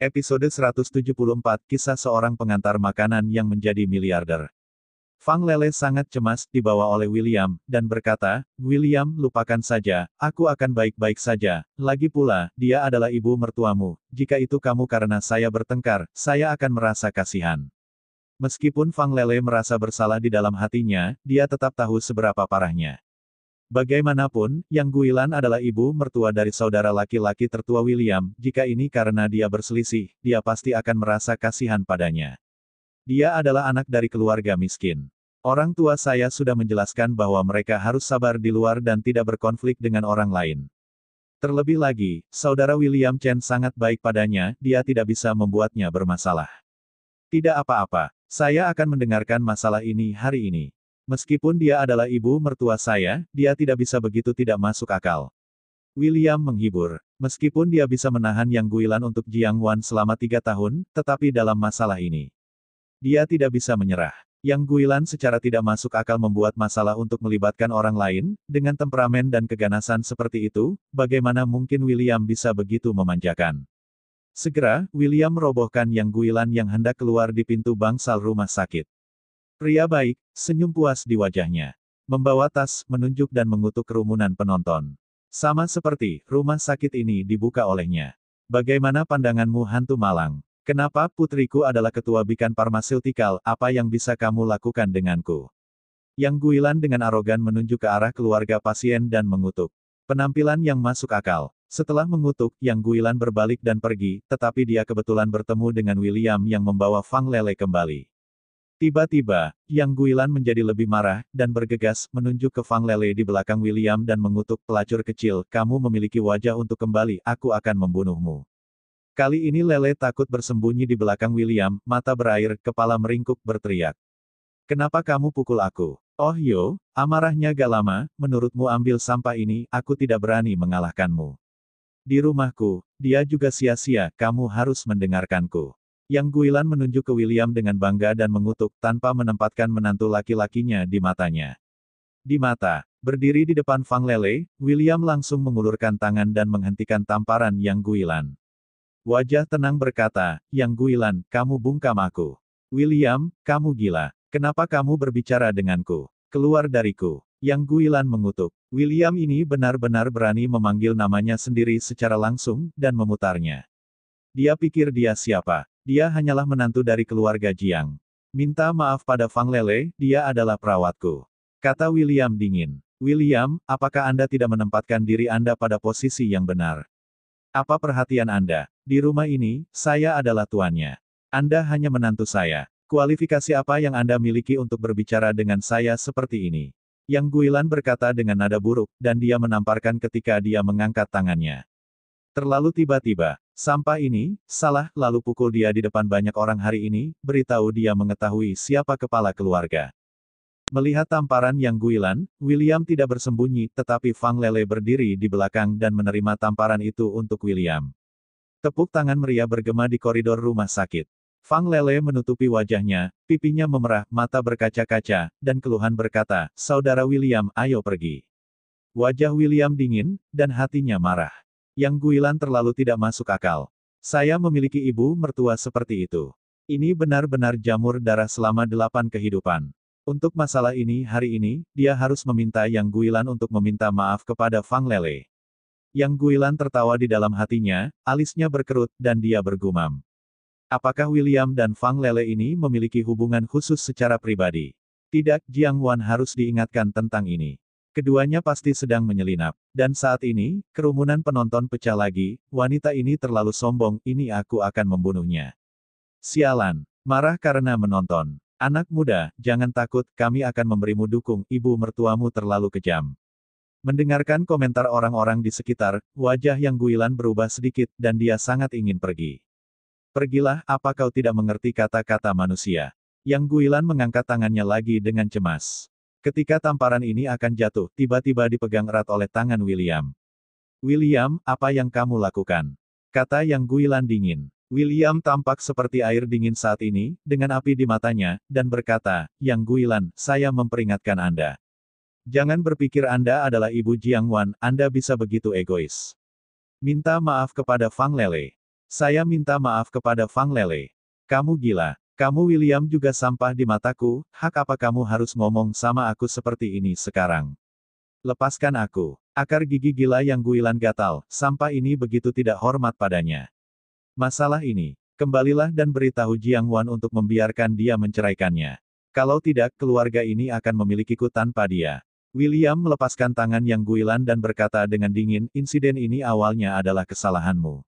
Episode 174, Kisah Seorang Pengantar Makanan yang Menjadi Miliarder. Fang Lele sangat cemas dibawa oleh William, dan berkata, "William, lupakan saja, aku akan baik-baik saja. Lagi pula, dia adalah ibu mertuamu. Jika itu kamu karena saya bertengkar, saya akan merasa kasihan." Meskipun Fang Lele merasa bersalah di dalam hatinya, dia tetap tahu seberapa parahnya. Bagaimanapun, Yang Guilan adalah ibu mertua dari saudara laki-laki tertua William. Jika ini karena dia berselisih, dia pasti akan merasa kasihan padanya. Dia adalah anak dari keluarga miskin. Orang tua saya sudah menjelaskan bahwa mereka harus sabar di luar dan tidak berkonflik dengan orang lain. Terlebih lagi, saudara William Chen sangat baik padanya, dia tidak bisa membuatnya bermasalah. Tidak apa-apa, saya akan mendengarkan masalah ini hari ini. Meskipun dia adalah ibu mertua saya, dia tidak bisa begitu tidak masuk akal. William menghibur. Meskipun dia bisa menahan Yang Guilan untuk Jiang Wan selama 3 tahun, tetapi dalam masalah ini, dia tidak bisa menyerah. Yang Guilan secara tidak masuk akal membuat masalah untuk melibatkan orang lain, dengan temperamen dan keganasan seperti itu, bagaimana mungkin William bisa begitu memanjakan? Segera, William merobohkan Yang Guilan yang hendak keluar di pintu bangsal rumah sakit. Pria baik, senyum puas di wajahnya. Membawa tas, menunjuk dan mengutuk kerumunan penonton. Sama seperti, rumah sakit ini dibuka olehnya. Bagaimana pandanganmu hantu malang? Kenapa putriku adalah ketua Bikan Pharmaceutical, apa yang bisa kamu lakukan denganku? Yang Guilan dengan arogan menunjuk ke arah keluarga pasien dan mengutuk. Penampilan yang masuk akal. Setelah mengutuk, Yang Guilan berbalik dan pergi, tetapi dia kebetulan bertemu dengan William yang membawa Fang Lele kembali. Tiba-tiba, Yang Guilan menjadi lebih marah, dan bergegas, menunjuk ke Fang Lele di belakang William dan mengutuk pelacur kecil, "Kamu memiliki wajah untuk kembali, aku akan membunuhmu." Kali ini Lele takut bersembunyi di belakang William, mata berair, kepala meringkuk berteriak. "Kenapa kamu pukul aku? Oh yo," amarahnya gak lama, "menurutmu ambil sampah ini, aku tidak berani mengalahkanmu. Di rumahku, dia juga sia-sia, kamu harus mendengarkanku." Yang Guilan menunjuk ke William dengan bangga dan mengutuk, tanpa menempatkan menantu laki-lakinya di matanya. Di mata, berdiri di depan Fang Lele, William langsung mengulurkan tangan dan menghentikan tamparan Yang Guilan. Wajah tenang berkata, "Yang Guilan, kamu bungkam aku. William, kamu gila. Kenapa kamu berbicara denganku? Keluar dariku." Yang Guilan mengutuk. William ini benar-benar berani memanggil namanya sendiri secara langsung, dan memutarnya. Dia pikir dia siapa? Dia hanyalah menantu dari keluarga Jiang. "Minta maaf pada Fang Lele, dia adalah perawatku," kata William dingin. "William, apakah Anda tidak menempatkan diri Anda pada posisi yang benar? Apa perhatian Anda? Di rumah ini, saya adalah tuannya. Anda hanya menantu saya. Kualifikasi apa yang Anda miliki untuk berbicara dengan saya seperti ini?" Yang Guilan berkata dengan nada buruk, dan dia menamparkan ketika dia mengangkat tangannya. "Terlalu tiba-tiba. Sampah ini, salah, lalu pukul dia di depan banyak orang hari ini, beritahu dia mengetahui siapa kepala keluarga." Melihat tamparan Yang Guilan, William tidak bersembunyi, tetapi Fang Lele berdiri di belakang dan menerima tamparan itu untuk William. Tepuk tangan meriah bergema di koridor rumah sakit. Fang Lele menutupi wajahnya, pipinya memerah, mata berkaca-kaca, dan keluhan berkata, "Saudara William, ayo pergi." Wajah William dingin, dan hatinya marah. Yang Guilan terlalu tidak masuk akal. Saya memiliki ibu mertua seperti itu. Ini benar-benar jamur darah selama 8 kehidupan. Untuk masalah ini hari ini, dia harus meminta Yang Guilan untuk meminta maaf kepada Fang Lele. Yang Guilan tertawa di dalam hatinya, alisnya berkerut, dan dia bergumam. Apakah William dan Fang Lele ini memiliki hubungan khusus secara pribadi? Tidak, Jiang Wan harus diingatkan tentang ini. Keduanya pasti sedang menyelinap. Dan saat ini, kerumunan penonton pecah lagi, "Wanita ini terlalu sombong, ini aku akan membunuhnya." Sialan. Marah karena menonton. "Anak muda, jangan takut, kami akan memberimu dukung, ibu mertuamu terlalu kejam." Mendengarkan komentar orang-orang di sekitar, wajah Yang Guilan berubah sedikit, dan dia sangat ingin pergi. "Pergilah, apa kau tidak mengerti kata-kata manusia?" Yang Guilan mengangkat tangannya lagi dengan cemas. Ketika tamparan ini akan jatuh, tiba-tiba dipegang erat oleh tangan William. "William, apa yang kamu lakukan?" kata Yang Guilan dingin. William tampak seperti air dingin saat ini, dengan api di matanya, dan berkata, "Yang Guilan, saya memperingatkan Anda. Jangan berpikir Anda adalah ibu Jiang Wan, Anda bisa begitu egois. Minta maaf kepada Fang Lele. Saya minta maaf kepada Fang Lele. Kamu gila. Kamu William juga sampah di mataku, hak apa kamu harus ngomong sama aku seperti ini sekarang? Lepaskan aku. Akar gigi gila yang Guilan gatal, sampah ini begitu tidak hormat padanya. Masalah ini, kembalilah dan beritahu Jiang Wan untuk membiarkan dia menceraikannya. Kalau tidak, keluarga ini akan memilikiku tanpa dia. William melepaskan tangan yang Guilan dan berkata dengan dingin, insiden ini awalnya adalah kesalahanmu.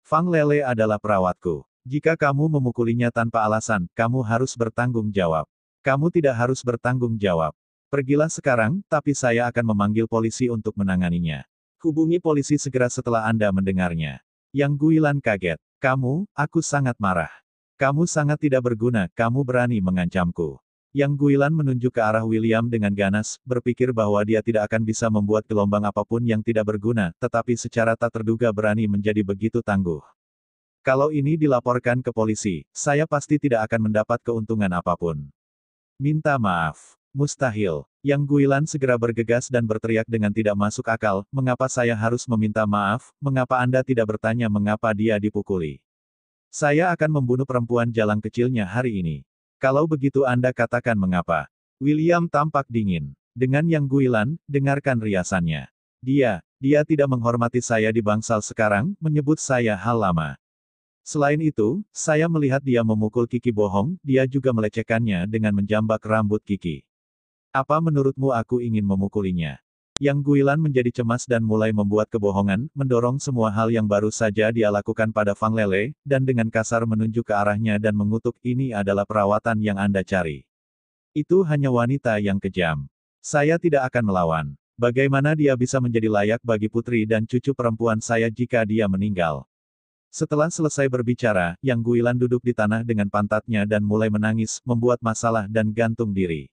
Fang Lele adalah perawatku. Jika kamu memukulinya tanpa alasan, kamu harus bertanggung jawab. Kamu tidak harus bertanggung jawab. Pergilah sekarang, tapi saya akan memanggil polisi untuk menanganinya. Hubungi polisi segera setelah Anda mendengarnya. Yang Guilan kaget. Kamu, aku sangat marah. Kamu sangat tidak berguna, kamu berani mengancamku. Yang Guilan menunjuk ke arah William dengan ganas, berpikir bahwa dia tidak akan bisa membuat gelombang apapun yang tidak berguna, tetapi secara tak terduga berani menjadi begitu tangguh. Kalau ini dilaporkan ke polisi, saya pasti tidak akan mendapat keuntungan apapun. Minta maaf. Mustahil. Yang Guilan segera bergegas dan berteriak dengan tidak masuk akal, mengapa saya harus meminta maaf, mengapa Anda tidak bertanya mengapa dia dipukuli? Saya akan membunuh perempuan jalang kecilnya hari ini. Kalau begitu Anda katakan mengapa. William tampak dingin. Dengan Yang Guilan, dengarkan riasannya. Dia tidak menghormati saya di bangsal sekarang, menyebut saya hal lama. Selain itu, saya melihat dia memukul Kiki bohong, dia juga melecehkannya dengan menjambak rambut Kiki. Apa menurutmu aku ingin memukulinya? Yang Guilan menjadi cemas dan mulai membuat kebohongan, mendorong semua hal yang baru saja dia lakukan pada Fang Lele, dan dengan kasar menunjuk ke arahnya dan mengutuk, ini adalah perawatan yang Anda cari. Itu hanya wanita yang kejam. Saya tidak akan melawan. Bagaimana dia bisa menjadi layak bagi putri dan cucu perempuan saya jika dia meninggal? Setelah selesai berbicara, Yang Guilan duduk di tanah dengan pantatnya dan mulai menangis, membuat masalah dan gantung diri.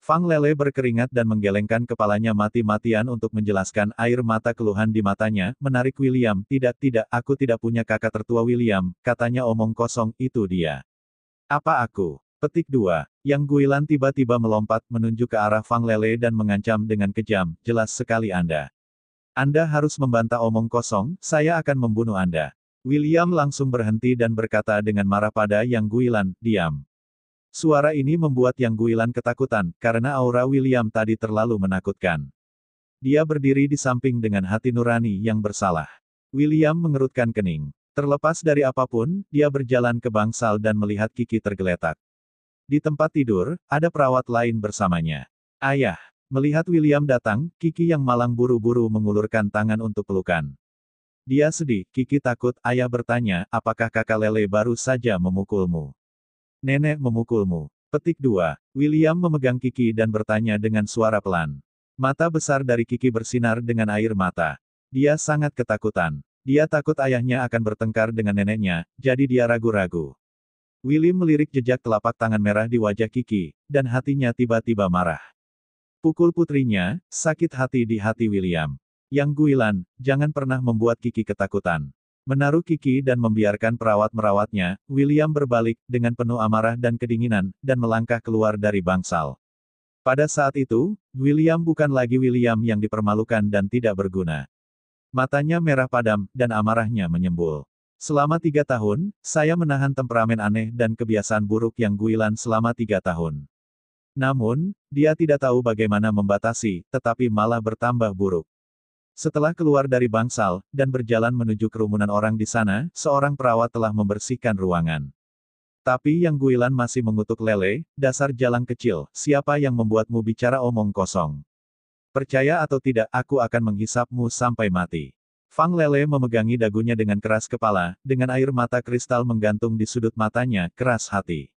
Fang Lele berkeringat dan menggelengkan kepalanya mati-matian untuk menjelaskan air mata keluhan di matanya, menarik William, tidak, aku tidak punya kakak tertua William, katanya omong kosong, itu dia. Apa aku? Petik 2. Yang Guilan tiba-tiba melompat, menunjuk ke arah Fang Lele dan mengancam dengan kejam, jelas sekali Anda. Anda harus membantah omong kosong, saya akan membunuh Anda. William langsung berhenti dan berkata dengan marah pada Yang Guilan, diam. Suara ini membuat Yang Guilan ketakutan, karena aura William tadi terlalu menakutkan. Dia berdiri di samping dengan hati nurani yang bersalah. William mengerutkan kening. Terlepas dari apapun, dia berjalan ke bangsal dan melihat Kiki tergeletak. Di tempat tidur, ada perawat lain bersamanya. Ayah. Melihat William datang, Kiki yang malang buru-buru mengulurkan tangan untuk pelukan. Dia sedih, Kiki takut, ayah bertanya, apakah kakak Lele baru saja memukulmu? Nenek memukulmu. Petik 2. William memegang Kiki dan bertanya dengan suara pelan. Mata besar dari Kiki bersinar dengan air mata. Dia sangat ketakutan. Dia takut ayahnya akan bertengkar dengan neneknya, jadi dia ragu-ragu. William melirik jejak telapak tangan merah di wajah Kiki, dan hatinya tiba-tiba marah. Pukul putrinya, sakit hati di hati William. Yang Guilan, jangan pernah membuat Kiki ketakutan. Menaruh Kiki dan membiarkan perawat merawatnya, William berbalik, dengan penuh amarah dan kedinginan, dan melangkah keluar dari bangsal. Pada saat itu, William bukan lagi William yang dipermalukan dan tidak berguna. Matanya merah padam, dan amarahnya menyembul. Selama 3 tahun, saya menahan temperamen aneh dan kebiasaan buruk Yang Guilan selama 3 tahun. Namun, dia tidak tahu bagaimana membatasi, tetapi malah bertambah buruk. Setelah keluar dari bangsal, dan berjalan menuju kerumunan orang di sana, seorang perawat telah membersihkan ruangan. Tapi Yang Guilan masih mengutuk Lele, dasar jalang kecil, siapa yang membuatmu bicara omong kosong? Percaya atau tidak, aku akan menghisapmu sampai mati. Fang Lele memegangi dagunya dengan keras kepala, dengan air mata kristal menggantung di sudut matanya, keras hati.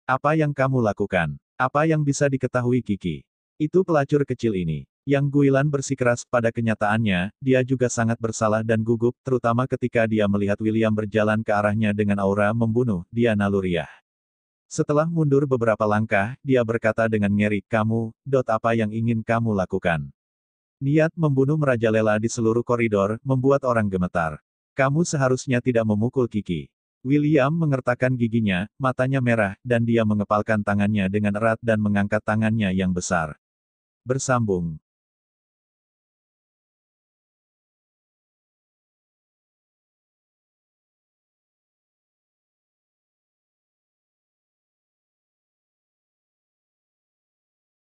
Apa yang kamu lakukan? Apa yang bisa diketahui Kiki? Itu pelacur kecil ini. Yang Guilan bersikeras, pada kenyataannya, dia juga sangat bersalah dan gugup, terutama ketika dia melihat William berjalan ke arahnya dengan aura membunuh, dia naluriah. Setelah mundur beberapa langkah, dia berkata dengan ngeri, kamu, apa yang ingin kamu lakukan? Niat membunuh merajalela di seluruh koridor, membuat orang gemetar. Kamu seharusnya tidak memukul Kiki. William mengertakkan giginya, matanya merah, dan dia mengepalkan tangannya dengan erat dan mengangkat tangannya yang besar. Bersambung.